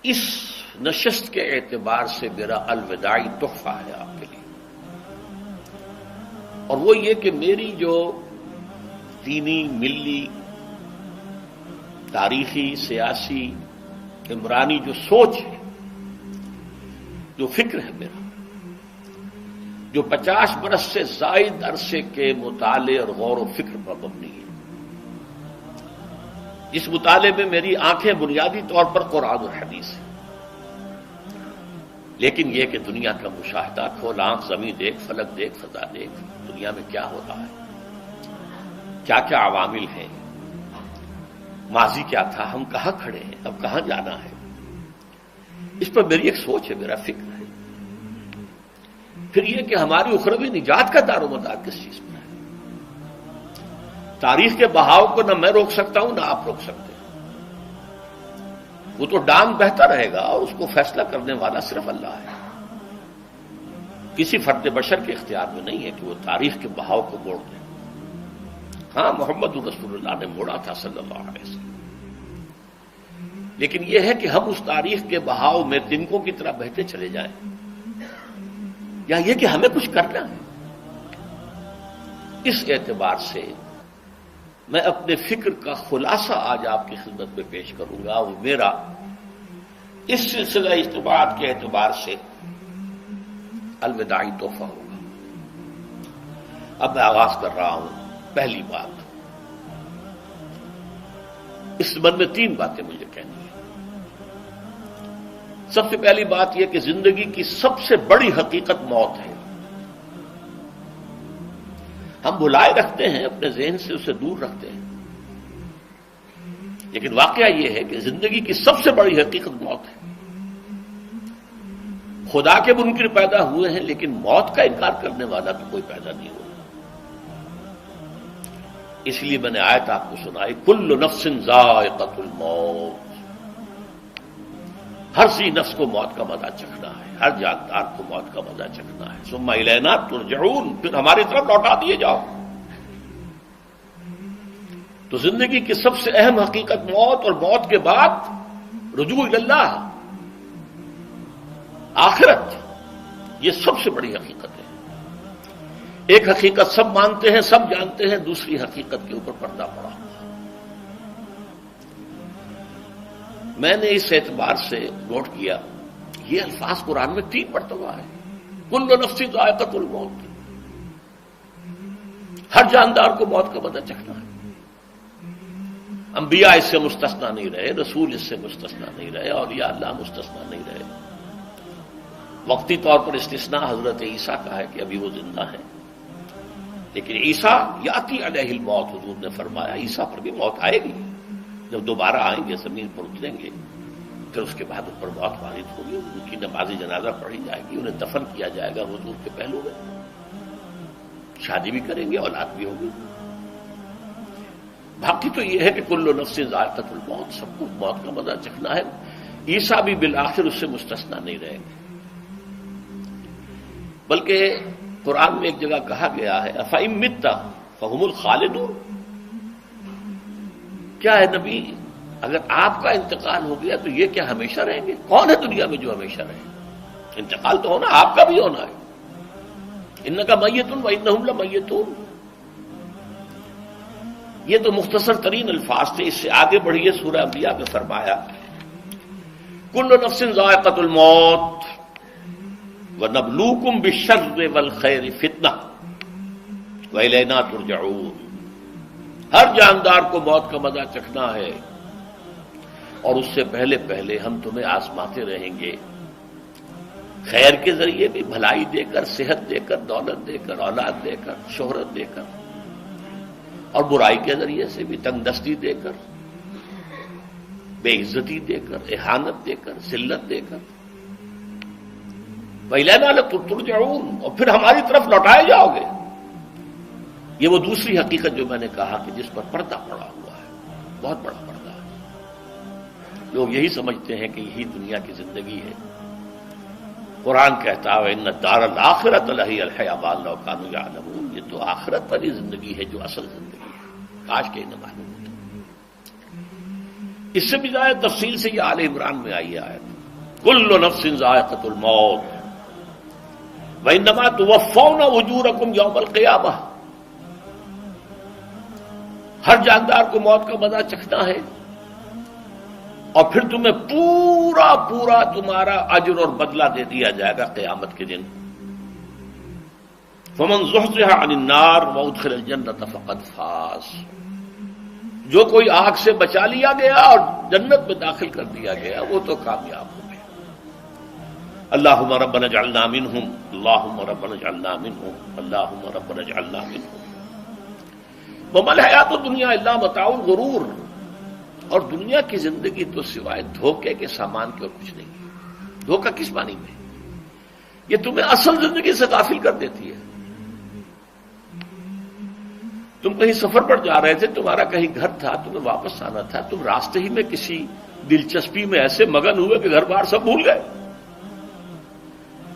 اس نشست کے اعتبار سے میرا الوداعی تحفہ ہے آپ کے لیے، اور وہ یہ کہ میری جو دینی، ملی، تاریخی، سیاسی، عمرانی جو سوچ ہے، جو فکر ہے میرا، جو 50 برس سے زائد عرصے کے مطالعے اور غور و فکر پر مبنی ہے، جس مطالعے میں میری آنکھیں بنیادی طور پر قرآن اور حدیث ہیں، لیکن یہ کہ دنیا کا مشاہدہ، کھول آنکھ، زمین دیکھ، فلک دیکھ، فضا دیکھ، دنیا میں کیا ہو رہا ہے، کیا کیا عوامل ہیں، ماضی کیا تھا، ہم کہاں کھڑے ہیں، اب کہاں جانا ہے، اس پر میری ایک سوچ ہے، میرا فکر ہے۔ پھر یہ کہ ہماری اخروی نجات کا دار و مدار کس چیز پر ہے۔ تاریخ کے بہاؤ کو نہ میں روک سکتا ہوں، نہ آپ روک سکتے ہیں، وہ تو ڈانگ بہتا رہے گا، اور اس کو فیصلہ کرنے والا صرف اللہ ہے۔ کسی فرد بشر کے اختیار میں نہیں ہے کہ وہ تاریخ کے بہاؤ کو موڑ دے۔ ہاں، محمد رسول اللہ نے موڑا تھا صلی اللہ علیہ وسلم، لیکن یہ ہے کہ ہم اس تاریخ کے بہاؤ میں تنکوں کی طرح بہتے چلے جائیں، یا یہ کہ ہمیں کچھ کرنا ہے۔ اس اعتبار سے میں اپنے فکر کا خلاصہ آج آپ کی خدمت میں پیش کروں گا، وہ میرا اس سلسلہ اجتماعات کے اعتبار سے الوداعی تحفہ ہوگا۔ اب میں آغاز کر رہا ہوں۔ پہلی بات، اس سبب میں 3 باتیں مجھے کہنی ہیں۔ سب سے پہلی بات یہ کہ زندگی کی سب سے بڑی حقیقت موت ہے۔ ہم بھلائے رکھتے ہیں، اپنے ذہن سے اسے دور رکھتے ہیں، لیکن واقعہ یہ ہے کہ زندگی کی سب سے بڑی حقیقت موت ہے۔ خدا کے منکر پیدا ہوئے ہیں، لیکن موت کا انکار کرنے والا تو کوئی پیدا نہیں ہوا۔ اس لیے میں نے آیت آپ کو سنائی، کل نفس ذائقۃ الموت، ہر سی نفس کو موت کا مزہ چکھنا ہے، ہر جاندار کو موت کا مزہ چکھنا ہے۔ ثم الینا ترجعون، پھر ہماری طرف لوٹا دیے جاؤ۔ تو زندگی کی سب سے اہم حقیقت موت، اور موت کے بعد رجوع اللہ، آخرت، یہ سب سے بڑی حقیقت ہے۔ ایک حقیقت سب مانتے ہیں، سب جانتے ہیں، دوسری حقیقت کے اوپر پردہ پڑا ہوا۔ میں نے اس اعتبار سے نوٹ کیا، یہ الفاظ قرآن میں 3 مرتبہ ہے، کل نفس ذائقۃ الموت، ہر جاندار کو موت کا مزہ چکھنا ہے۔ انبیاء اس سے مستثنا نہیں رہے، رسول اس سے مستثنا نہیں رہے، اولیاء اللہ مستثنا نہیں رہے۔ وقتی طور پر استثناء حضرت عیسیٰ کا ہے کہ ابھی وہ زندہ ہے، لیکن عیسیٰ یاتی علیہ الموت، حضور نے فرمایا عیسیٰ پر بھی موت آئے گی، جب دوبارہ آئیں گے، زمین پر اتریں گے، پھر اس کے بعد ان پر موت وارد ہوگی، ان کی نماز جنازہ پڑھی جائے گی، انہیں دفن کیا جائے گا حضور کے پہلو میں، شادی بھی کریں گے، اولاد بھی ہوگی۔ باقی تو یہ ہے کہ کل نفس ذائقۃ الموت، سب کو موت کا مزہ چکھنا ہے۔ عیسیٰ بھی بالآخر اس سے مستثنا نہیں رہیں گے، بلکہ قرآن میں ایک جگہ کہا گیا ہے أَفَإِن مِتَّ فَهُمُ الْخَالِدُونَ، کیا ہے نبی، اگر آپ کا انتقال ہو گیا تو یہ کیا ہمیشہ رہیں گے؟ کون ہے دنیا میں جو ہمیشہ رہے؟ انتقال تو ہونا، آپ کا بھی ہونا ہے۔ إِنَّكَ مَيِّتٌ وَإِنَّهُمْ لَمَيِّتُونَ، یہ تو مختصر ترین الفاظ تھے۔ اس سے آگے بڑھیے، سورہ انبیاء میں فرمایا کل نفس ذائقۃ الموت وَنَبْلُوكُمْ بِالشَّرِّ وَالْخَيْرِ فِتْنَةً وَإِلَيْنَا تُرْجَعُونَ، ہر جاندار کو موت کا مزہ چکھنا ہے، اور اس سے پہلے پہلے ہم تمہیں آزماتے رہیں گے، خیر کے ذریعے بھی، بھلائی دے کر، صحت دے کر، دولت دے کر، اولاد دے کر، شہرت دے کر، اور برائی کے ذریعے سے بھی، تنگ دستی دے کر، بے عزتی دے کر، اہانت دے کر، ذلت دے کر، وَإِلَيْنَا تُرْجَعُونَ، اور پھر ہماری طرف لوٹائے جاؤ گے۔ یہ وہ دوسری حقیقت جو میں نے کہا کہ جس پر پردہ پڑا ہوا ہے، بہت بڑا پردہ ہے۔ لوگ یہی سمجھتے ہیں کہ یہی دنیا کی زندگی ہے۔ قرآن کہتا ہے إِنَّ الدَّارَ الْآخِرَةَ لَهِيَ الْحَيَوَانُ لَوْ كَانُوا يَعْلَمُونَ، یہ تو آخرت والی زندگی ہے جو اصل زندگی ہے، کاش کہ انہیں معلوم ہوتا۔ اس سے بھی زیادہ تفصیل سے یہ آل عمران میں آئی آیت، کل نفس ذائقۃ الموت وانما توفون اجورکم یوم القیامہ، ہر جاندار کو موت کا مزہ چکھنا ہے اور پھر تمہیں پورا پورا تمہارا اجر اور بدلہ دے دیا جائے گا قیامت کے دن۔ فمن زحزح عن النار وادخل الجنۃ فقد فاز، جو کوئی آگ سے بچا لیا گیا اور جنت میں داخل کر دیا گیا وہ تو کامیاب ہو گیا۔ اللہم ربنا اجعلنا منہم، اللہم ربنا اجعلنا منہم، اللہم ربنا اجعلنا منہم۔ وما الحیات الدنیا الا متاع الغرور، اور دنیا کی زندگی تو سوائے دھوکے کے سامان کے اور کچھ نہیں ہے۔ دھوکہ کس معنی میں؟ یہ تمہیں اصل زندگی سے غافل کر دیتی ہے۔ تم کہیں سفر پر جا رہے تھے، تمہارا کہیں گھر تھا، تمہیں واپس آنا تھا، تم راستے ہی میں کسی دلچسپی میں ایسے مگن ہوئے کہ گھر بار سب بھول گئے۔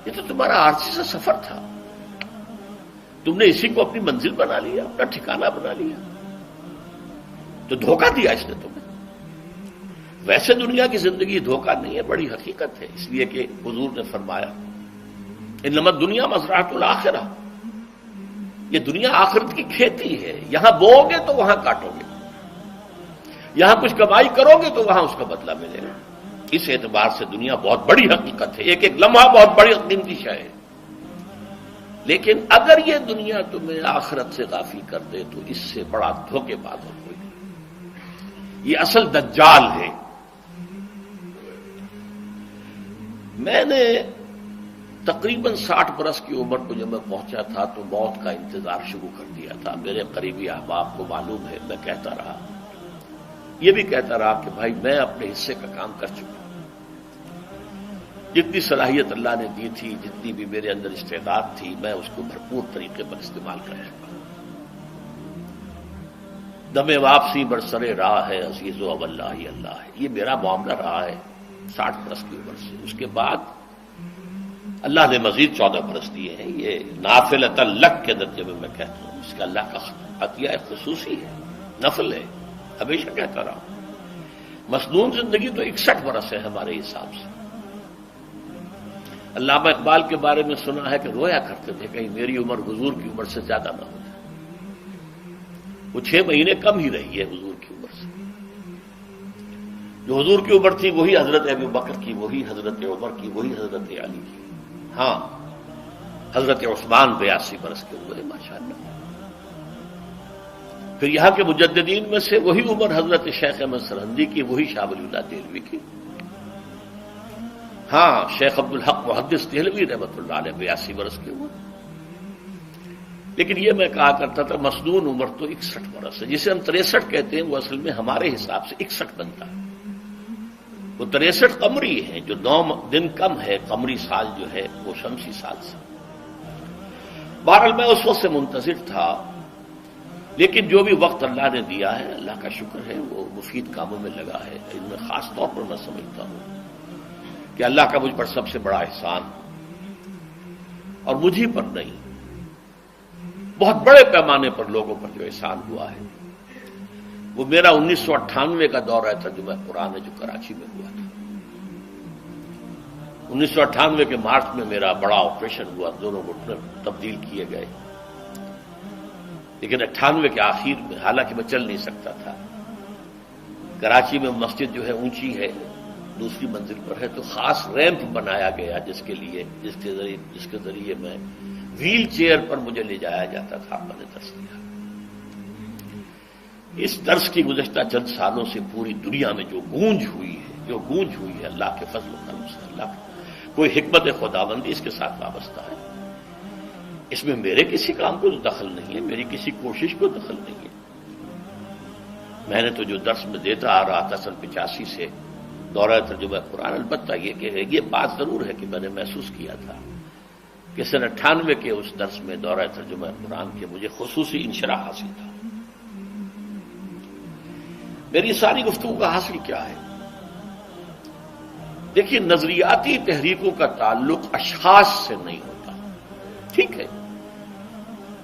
یہ تو تمہارا عارضی سا سفر تھا، تم نے اسی کو اپنی منزل بنا لیا، اپنا ٹھکانہ بنا لیا، تو دھوکہ دیا اس نے تمہیں۔ ویسے دنیا کی زندگی دھوکہ نہیں ہے، بڑی حقیقت ہے، اس لیے کہ حضور نے فرمایا انما الدنیا مزرعۃ الآخرہ، یہ دنیا آخرت کی کھیتی ہے، یہاں بو گے تو وہاں کاٹو گے، یہاں کچھ کمائی کرو گے تو وہاں اس کا بدلہ ملے گا۔ اس اعتبار سے دنیا بہت بڑی حقیقت ہے، ایک ایک لمحہ بہت بڑی قیمتی شے ہے، لیکن اگر یہ دنیا تمہیں آخرت سے غافل کر دے تو اس سے بڑا دھوکے باز اور کوئی نہیں۔ یہ اصل دجال ہے۔ میں نے تقریباً 60 برس کی عمر کو جب میں پہنچا تھا تو موت کا انتظار شروع کر دیا تھا۔ میرے قریبی احباب کو معلوم ہے، میں کہتا رہا، یہ بھی کہتا رہا کہ بھائی میں اپنے حصے کا کام کر چکا ہوں، جتنی صلاحیت اللہ نے دی تھی، جتنی بھی میرے اندر استعداد تھی، میں اس کو بھرپور طریقے پر استعمال کر چکا ہوں۔ دم واپسی برسرے راہ ہے عزیز و واللہ اللہ ہے، یہ میرا معاملہ رہا ہے 60 برس کی عمر سے۔ اس کے بعد اللہ نے مزید 14 برس دیے ہیں، یہ نافلۃ لک کے درجے میں کہتا ہوں، اس کا اللہ کا عطیہ خصوصی ہے، نفل ہے، ہمیشہ کہتا رہا ہوں۔ مسنون زندگی تو 61 برس ہے ہمارے حساب سے۔ علامہ اقبال کے بارے میں سنا ہے کہ رویا کرتے تھے کہیں میری عمر حضور کی عمر سے زیادہ نہ ہو جائے۔ وہ 6 مہینے کم ہی رہی ہے حضور کی عمر سے۔ جو حضور کی عمر تھی وہی حضرت ابو بکر کی، وہی حضرت عمر کی، وہی حضرت علی کی۔ ہاں، حضرت عثمان 82 برس کے ہوئے ماشاءاللہ۔ پھر یہاں کے مجددین میں سے وہی عمر حضرت شیخ احمد سرہندی کی، وہی شاہ ولی اللہ دہلوی کی۔ ہاں، شیخ عبدالحق محدث دہلوی رحمۃ اللہ علیہ 82 برس کے ہوئے۔ لیکن یہ میں کہا کرتا تھا مسنون عمر تو 61 برس ہے، جسے ہم 63 کہتے ہیں، وہ اصل میں ہمارے حساب سے 61 بنتا ہے۔ وہ 63 قمری ہیں، جو 9 دن کم ہے، قمری سال جو ہے وہ شمسی سال سے۔ بہرحال میں اس وقت سے منتظر تھا، لیکن جو بھی وقت اللہ نے دیا ہے اللہ کا شکر ہے، وہ مفید کاموں میں لگا ہے۔ ان میں خاص طور پر میں سمجھتا ہوں کہ اللہ کا مجھ پر سب سے بڑا احسان، اور مجھے پر نہیں، بہت بڑے پیمانے پر لوگوں پر جو احسان ہوا ہے، وہ میرا 1998 کا دورہ ترجمہ قرآن ہے جو کراچی میں ہوا تھا۔ 1998 کے مارچ میں میرا بڑا آپریشن ہوا، دونوں گھٹنے تبدیل کیے گئے، لیکن 98 کے آخر میں، حالانکہ میں چل نہیں سکتا تھا، کراچی میں مسجد جو ہے اونچی ہے، دوسری منزل پر ہے، تو خاص ریمپ بنایا گیا جس کے ذریعے میں ویل چیئر پر مجھے لے جایا جاتا تھا۔ میں نے درس دیا۔ اس درس کی گزشتہ چند سالوں سے پوری دنیا میں جو گونج ہوئی ہے اللہ کے فضل و کرم سے، اللہ کوئی حکمت خداوندی اس کے ساتھ وابستہ ہے۔ اس میں میرے کسی کام کو دخل نہیں ہے، میری کسی کوشش کو دخل نہیں ہے۔ میں نے تو جو درس میں دیتا آ رہا تھا سن 85 سے دورہ ترجمہ قرآن، البتہ یہ بات ضرور ہے کہ میں نے محسوس کیا تھا کہ سن 98 کے اس درس میں دورہ ترجمہ قرآن کے مجھے خصوصی انشراح حاصل تھا۔ میری ساری گفتگو کا حاصل کیا ہے؟ دیکھیے، نظریاتی تحریکوں کا تعلق اشخاص سے نہیں ہوتا، ٹھیک ہے،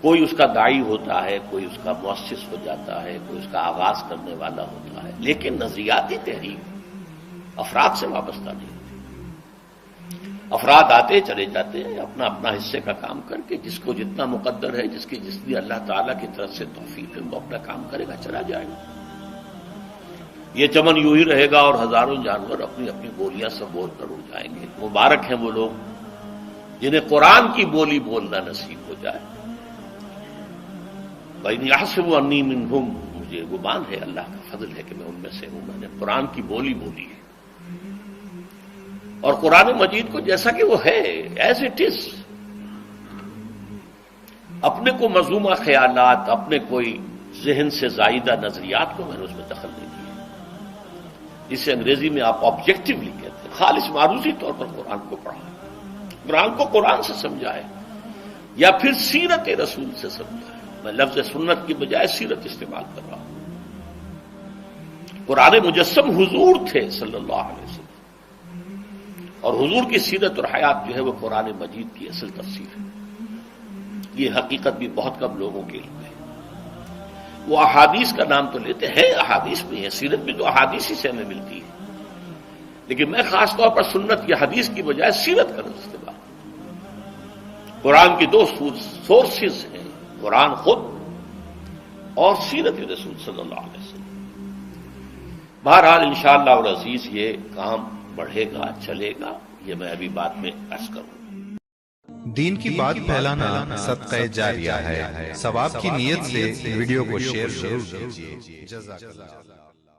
کوئی اس کا داعی ہوتا ہے، کوئی اس کا مؤسس ہو جاتا ہے، کوئی اس کا آغاز کرنے والا ہوتا ہے، لیکن نظریاتی تحریک افراد سے وابستہ نہیں ہوتی۔ افراد آتے چلے جاتے ہیں اپنا اپنا حصے کا کام کر کے، جس کو جتنا مقدر ہے، جس کی جتنی اللہ تعالیٰ کی طرف سے توفیق ہے، وہ اپنا کام کرے گا، چلا جائے گا۔ یہ چمن یوں ہی رہے گا اور ہزاروں جانور اپنی اپنی بولیاں سے بول کر اڑ جائیں گے۔ مبارک ہیں وہ لوگ جنہیں قرآن کی بولی بولنا نصیب ہو جائے۔ وَإِنْ يَحْسَبُ أَنِّي مِنْهُمْ، مجھے گمان ہے، اللہ کا فضل ہے کہ میں ان میں سے ہوں، میں نے قرآن کی بولی بولی ہے، اور قرآن مجید کو جیسا کہ وہ ہے، ایز اٹ از، اپنے کو مذمومہ خیالات، اپنے کوئی ذہن سے زائدہ نظریات کو میں نے اس میں دخل نہیں دیا، جسے انگریزی میں آپ آبجیکٹولی کہتے ہیں، خالص معروضی طور پر قرآن کو پڑھا، قرآن کو قرآن سے سمجھائے، یا پھر سیرت رسول سے سمجھائے۔ میں لفظ سنت کی بجائے سیرت استعمال کر رہا ہوں۔ قرآن مجسم حضور تھے صلی اللہ علیہ وسلم، اور حضور کی سیرت اور حیات جو ہے وہ قرآن مجید کی اصل تفسیر ہے۔ یہ حقیقت بھی بہت کم لوگوں کے علم ہے۔ وہ احادیث کا نام تو لیتے ہیں، احادیث بھی ہیں، سیرت بھی تو احادیث ہی سے ہمیں ملتی ہے، لیکن میں خاص طور پر سنت یا حدیث کی بجائے سیرت کا لفظ استعمال کروں۔ قرآن کی دو سورسز ہیں، قرآن خود اور سیرت رسول صلی اللہ علیہ وسلم۔ بہرحال انشاءاللہ العزیز یہ کام بڑھے گا، چلے گا، یہ میں ابھی بعد میں عرض کروں۔ دین کی بات پھیلانا صدقہ جاریہ ہے، ثواب کی نیت سے ویڈیو کو شیئر ضرور کیجیے۔ جزاک اللہ۔